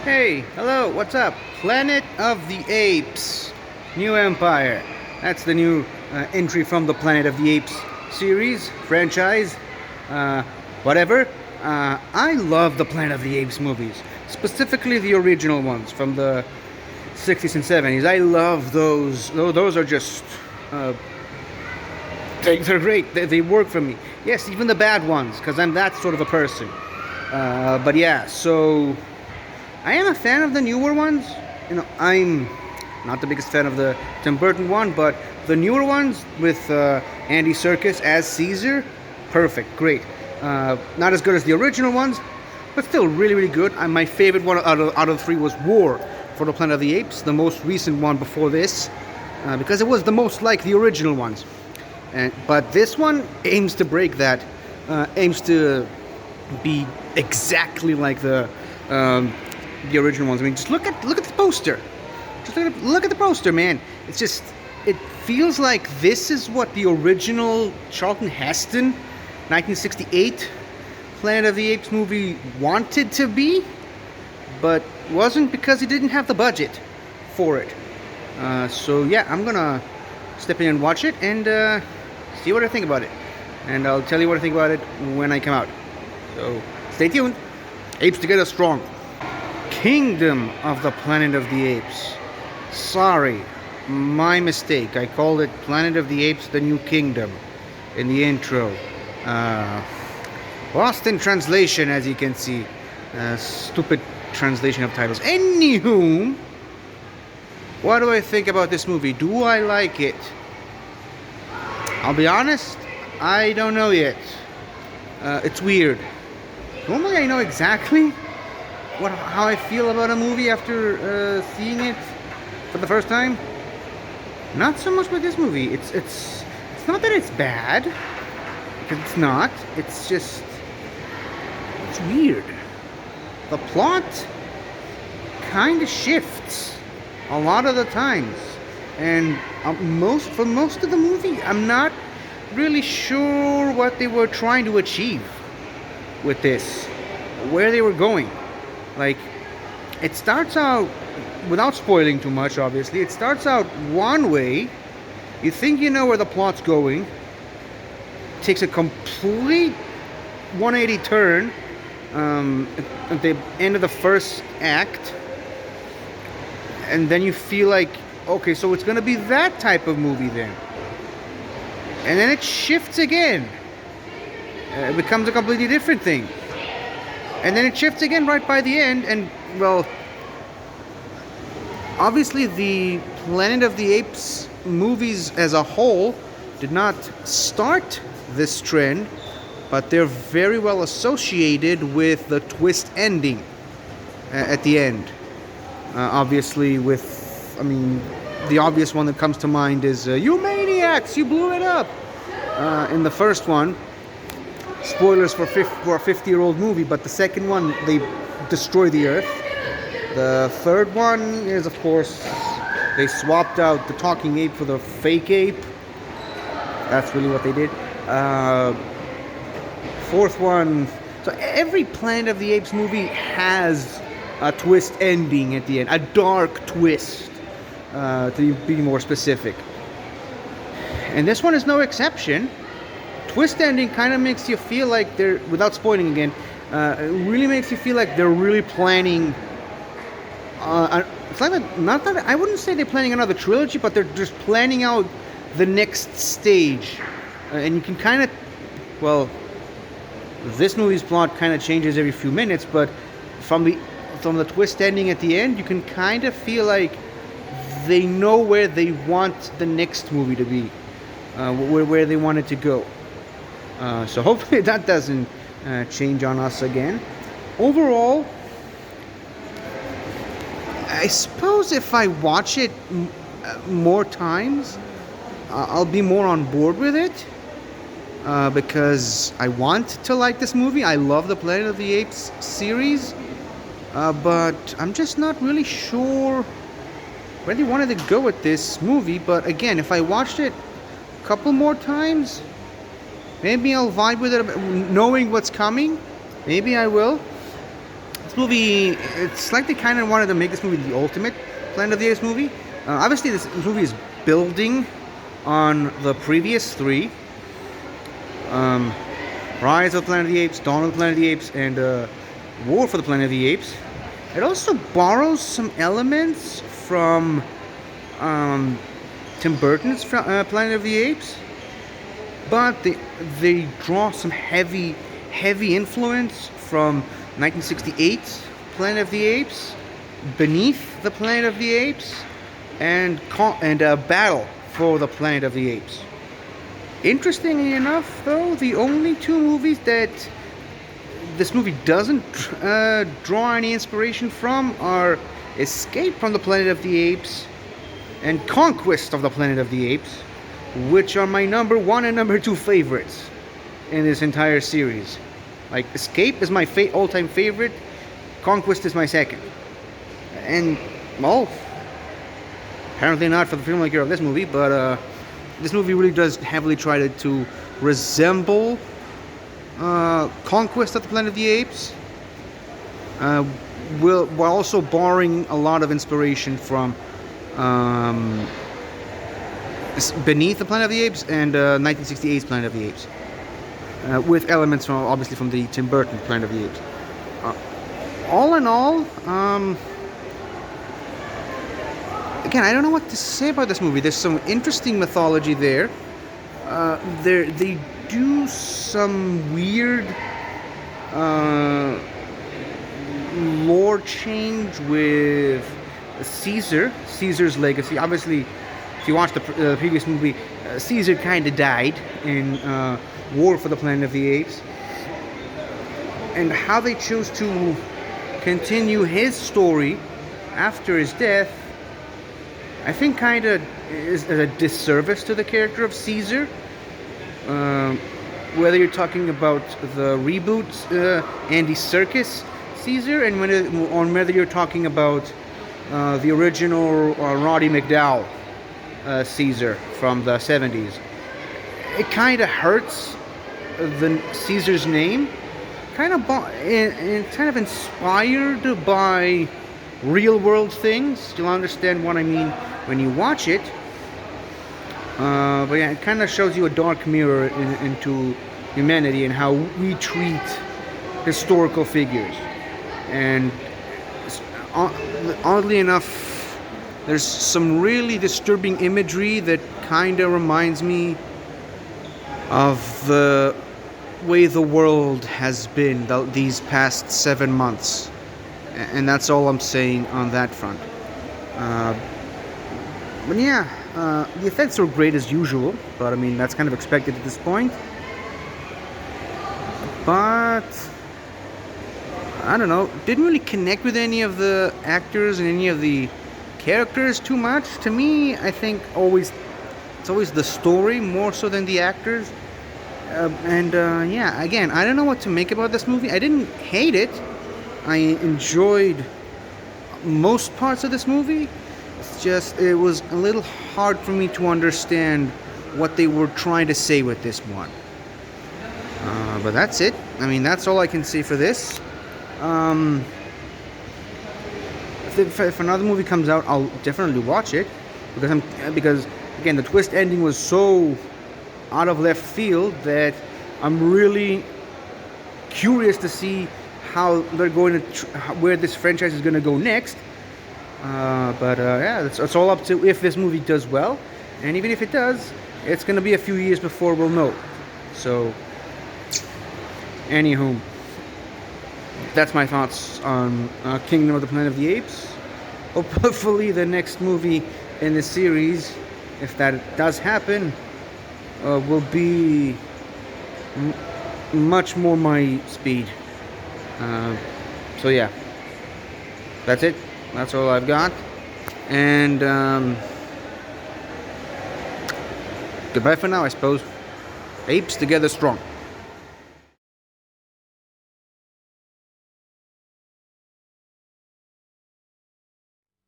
Hey, hello, what's up? Planet of the Apes, New Empire. That's the new entry from the Planet of the Apes series, franchise, uh, whatever. I love the Planet of the Apes movies, specifically the original ones from the 60s and 70s. I love those. Those are just. They're great. They work for me. Yes, even the bad ones, because I'm that sort of a person. But yeah, so I am a fan of the newer ones. I'm not the biggest fan of the Tim Burton one, but the newer ones with Andy Serkis as Caesar, perfect, great. Not as good as the original ones, but still really, really good. My favorite one out of the three was War for the Planet of the Apes, the most recent one before this, because it was the most like the original ones. But this one aims to break that, aims to be exactly like the original ones. I mean, just look at the poster. Just look at the poster, man. It's just it feels like this is what the original Charlton Heston 1968 Planet of the Apes movie wanted to be, but wasn't because he didn't have the budget for it. So yeah, I'm gonna step in and watch it and see what I think about it. And I'll tell you what I think about it when I come out. So stay tuned. Apes Together Strong. Kingdom of the Planet of the Apes. Sorry, my mistake. I called it Planet of the Apes: The New Kingdom in the intro. Lost in translation, as you can see. Stupid translation of titles. Anywho, what do I think about this movie? Do I like it? I'll be honest, I don't know yet. It's weird. Normally I know exactly how I feel about a movie after seeing it for the first time. Not so much with this movie. It's not that it's bad, because it's not. It's just it's weird. The plot kind of shifts a lot of the times, and for most of the movie, I'm not really sure what they were trying to achieve with this, where they were going. Like, it starts out, without spoiling too much, obviously, it starts out one way. You think you know where the plot's going. Takes a complete 180 turn at the end of the first act. And then you feel like, okay, so it's going to be that type of movie then. And then it shifts again. It becomes a completely different thing. And then it shifts again right by the end. And, well, obviously the Planet of the Apes movies as a whole did not start this trend, but they're very well associated with the twist ending at the end. Obviously the obvious one that comes to mind is you maniacs, you blew it up. In the first one, spoilers for a 50-year-old movie, but the second one, they destroy the Earth. The third one is, of course, they swapped out the talking ape for the fake ape. That's really what they did. Fourth one, so every Planet of the Apes movie has a twist ending at the end, a dark twist, to be more specific. And this one is no exception. Twist ending kind of makes you feel like they're, without spoiling again, it really makes you feel like they're really planning. It's like not that I wouldn't say they're planning another trilogy, but they're just planning out the next stage. And you can kind of, well, this movie's plot kind of changes every few minutes, but from the twist ending at the end, you can kind of feel like they know where they want the next movie to be, where they want it to go. So hopefully that doesn't change on us again. Overall, I suppose if I watch it more times, I'll be more on board with it, because I want to like this movie. I love the Planet of the Apes series, but I'm just not really sure where they wanted to go with this movie. But again, if I watched it a couple more times, maybe I'll vibe with it, knowing what's coming. Maybe I will. This movie, it's like they kind of wanted to make this movie the ultimate Planet of the Apes movie. Obviously, this movie is building on the previous three. Rise of the Planet of the Apes, Dawn of the Planet of the Apes, and War for the Planet of the Apes. It also borrows some elements from Tim Burton's Planet of the Apes, but they draw some heavy influence from 1968's Planet of the Apes, Beneath the Planet of the Apes, and Battle for the Planet of the Apes. Interestingly enough, though, the only two movies that this movie doesn't draw any inspiration from are Escape from the Planet of the Apes and Conquest of the Planet of the Apes, which are my number 1 and number 2 favorites in this entire series. Like, Escape is my all-time favorite, Conquest is my second. And, well, apparently not for the filmmaker of this movie, but this movie really does heavily try to resemble Conquest of the Planet of the Apes, while also borrowing a lot of inspiration from Beneath the Planet of the Apes and 1968's Planet of the Apes, with elements from obviously from the Tim Burton Planet of the Apes. All in all, again, I don't know what to say about this movie. There's some interesting mythology there. They do some weird lore change with Caesar's legacy. Obviously, if you watch the previous movie, Caesar kind of died in War for the Planet of the Apes. And how they chose to continue his story after his death, I think kind of is a disservice to the character of Caesar. Whether you're talking about the reboot Andy Serkis Caesar, and whether you're talking about the original Roddy McDowall Caesar from the 70s, it kind of hurts the Caesar's name. Kind of inspired by real world things. You'll understand what I mean when you watch it. But yeah, it kind of shows you a dark mirror into humanity and how we treat historical figures. And oddly enough, there's some really disturbing imagery that kind of reminds me of the way the world has been these past 7 months. And that's all I'm saying on that front. But yeah, the effects are great as usual, but I mean, that's kind of expected at this point. But I don't know, didn't really connect with any of the actors and any of the characters too much. To me, I think it's always the story more so than the actors. Yeah, again, I don't know what to make about this movie. I didn't hate it. I enjoyed most parts of this movie. It's just, it was a little hard for me to understand what they were trying to say with this one. But that's it. I mean, that's all I can say for this. If another movie comes out, I'll definitely watch it, because again, the twist ending was so out of left field that I'm really curious to see how they're going to where this franchise is going to go next. Yeah, it's all up to if this movie does well, and even if it does, it's going to be a few years before we'll know. So, anywho, that's my thoughts on Kingdom of the Planet of the Apes. Hopefully, the next movie in the series, if that does happen, will be much more my speed. So yeah, that's it. That's all I've got. And goodbye for now, I suppose. Apes together strong.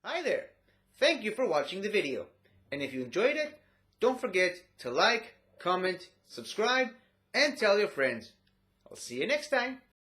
Hi there. Thank you for watching the video. And if you enjoyed it, don't forget to like, comment, subscribe, and tell your friends. I'll see you next time.